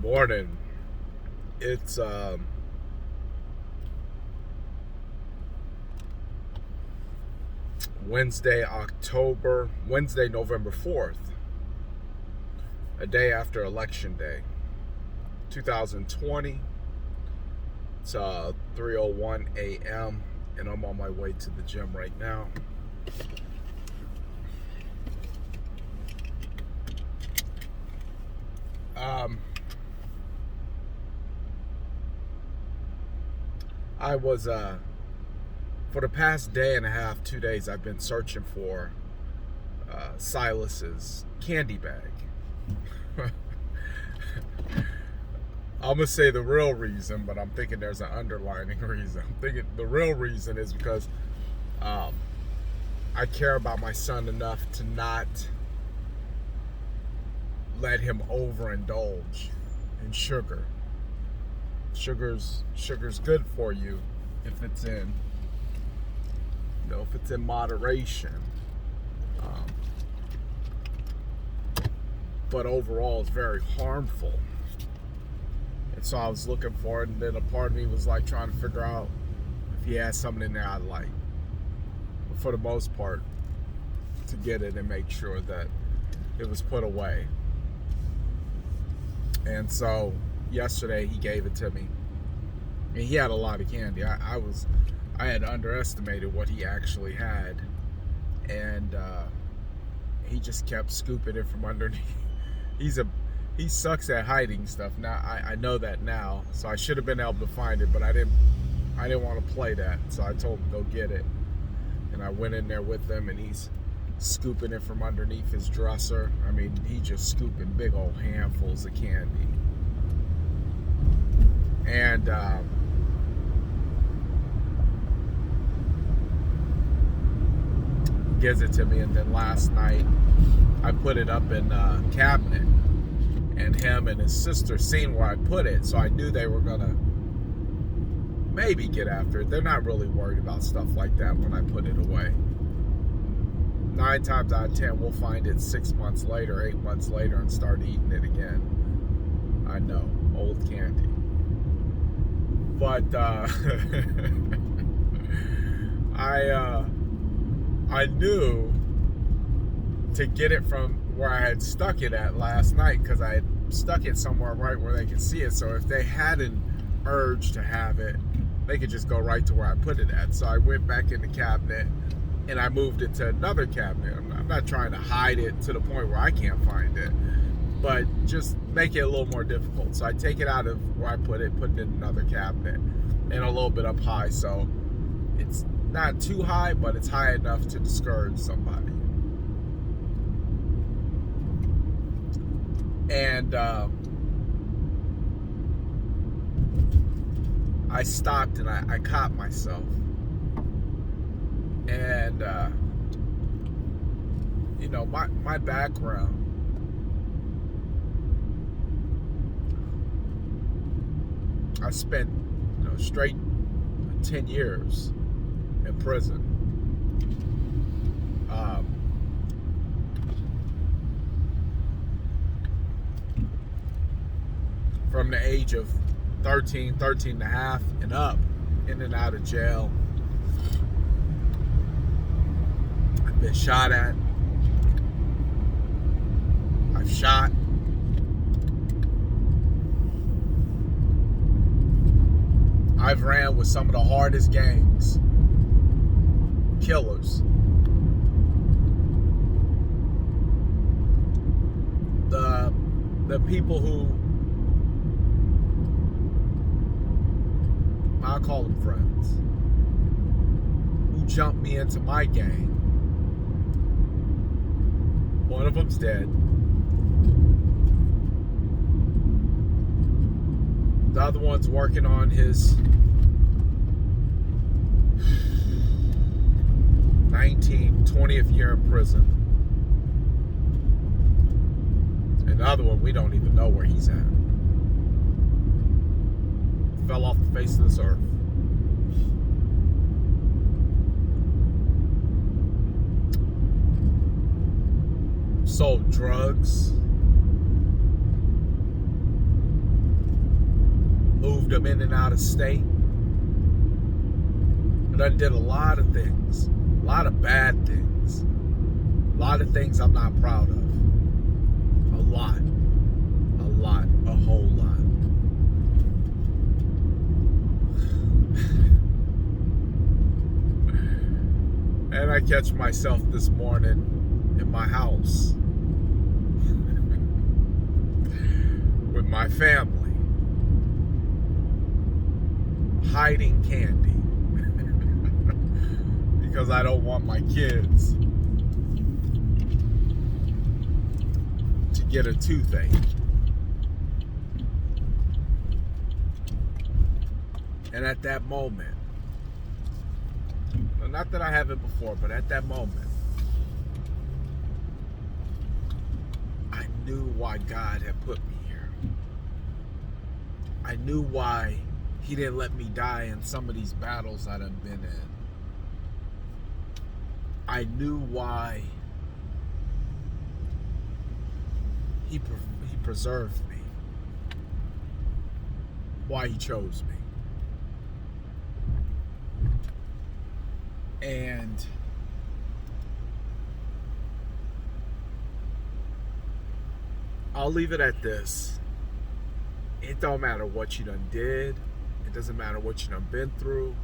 Morning. It's Wednesday, November 4th, a day after Election Day, 2020. It's 3:01 a.m. and I'm on my way to the gym right now. I was for the past day and a half, 2 days, I've been searching for Silas's candy bag. I'm gonna say the real reason, but I'm thinking there's an underlining reason. I'm thinking the real reason is because I care about my son enough to not let him overindulge in sugar. Sugar's good for you if it's in moderation. But overall, it's very harmful. And so I was looking for it, and then a part of me was like trying to figure out if he had something in there I like. But for the most part, to get it and make sure that it was put away. And so yesterday he gave it to me, and he had a lot of candy. I had underestimated what he actually had, and he just kept scooping it from underneath. He sucks at hiding stuff. Now I know that now, so I should have been able to find it, but I didn't want to play that, so I told him go get it. And I went in there with him, and he's scooping it from underneath his dresser. I mean, he just scooping big old handfuls of candy. And gives it to me, and then last night I put it up in a cabinet, and him and his sister seen where I put it, so I knew they were gonna maybe get after it. They're not really worried about stuff like that when I put it away. 9 times out of 10 we'll find it 6 months later, 8 months later, and start eating it again. I know, old candy. But I knew to get it from where I had stuck it at last night, because I had stuck it somewhere right where they could see it. So if they had an urge to have it, they could just go right to where I put it at. So I went back in the cabinet and I moved it to another cabinet. I'm not trying to hide it to the point where I can't find it, but just make it a little more difficult. So I take it out of where I put it in another cabinet, and a little bit up high, so it's not too high, but it's high enough to discourage somebody. And I stopped and I caught myself. And my background, I spent straight 10 years in prison. From the age of 13 and a half and up, in and out of jail. I've been shot at. I've shot. I've ran with some of the hardest gangs. Killers. The people who, I'll call them friends, who jumped me into my gang. One of them's dead. The other one's working on his 20th year in prison. And the other one, we don't even know where he's at. Fell off the face of this earth. Sold drugs. moved them in and out of state. I done did a lot of things, a lot of bad things, a lot of things I'm not proud of. A lot, a whole lot. And I catch myself this morning in my house with my family, hiding candy because I don't want my kids to get a toothache. And at that moment, not that I haven't before, but at that moment, I knew why God had put me here. I knew why He didn't let me die in some of these battles that I've been in. I knew why He preserved me, why He chose me. And I'll leave it at this. It don't matter what you done did. It doesn't matter what you done been through.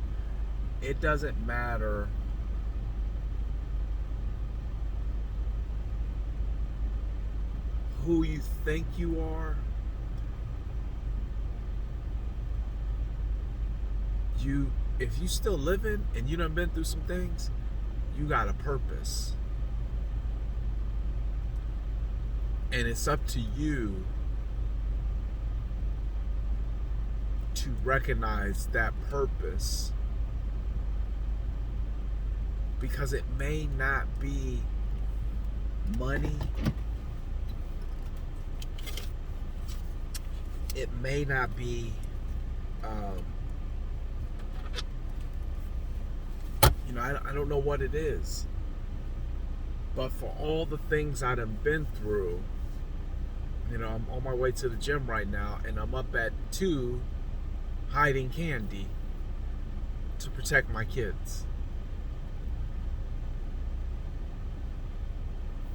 It doesn't matter who you think you are. If you still living and you done been through some things, you got a purpose. And it's up to you to recognize that purpose, because it may not be money. It may not be I don't know what it is, but for all the things I done been through, I'm on my way to the gym right now, and I'm up at 2 hiding candy to protect my kids.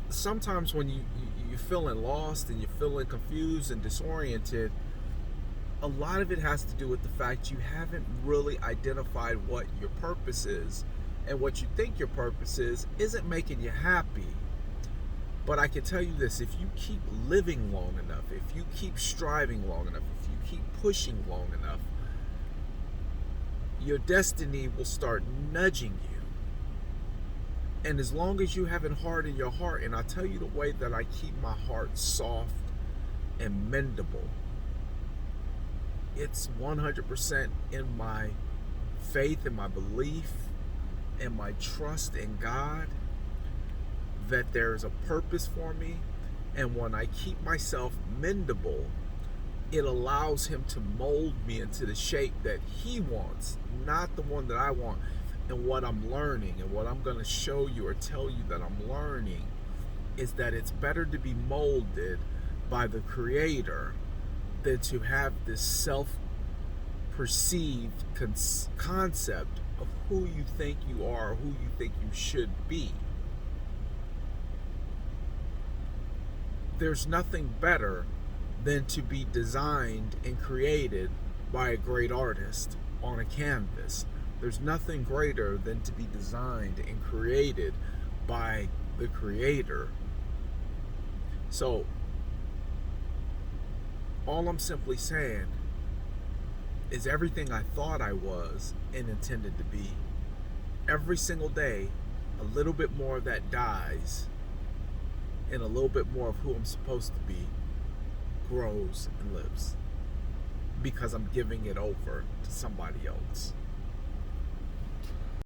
Sometimes when you're feeling lost and you're feeling confused and disoriented, a lot of it has to do with the fact you haven't really identified what your purpose is. And what you think your purpose is isn't making you happy. But I can tell you this, if you keep living long enough, if you keep striving long enough, if you keep pushing long enough, your destiny will start nudging you. And as long as you haven't hardened your heart, and I tell you the way that I keep my heart soft and mendable, it's 100% in my faith and my belief and my trust in God that there's a purpose for me. And when I keep myself mendable, it allows Him to mold me into the shape that He wants, not the one that I want. And what I'm learning, and what I'm going to show you or tell you that I'm learning, is that it's better to be molded by the Creator than to have this self-perceived concept of who you think you are, who you think you should be. There's nothing better than to be designed and created by a great artist on a canvas. There's nothing greater than to be designed and created by the Creator. So, all I'm simply saying is everything I thought I was and intended to be, every single day, a little bit more of that dies, and a little bit more of who I'm supposed to be grows and lives, because I'm giving it over to somebody else.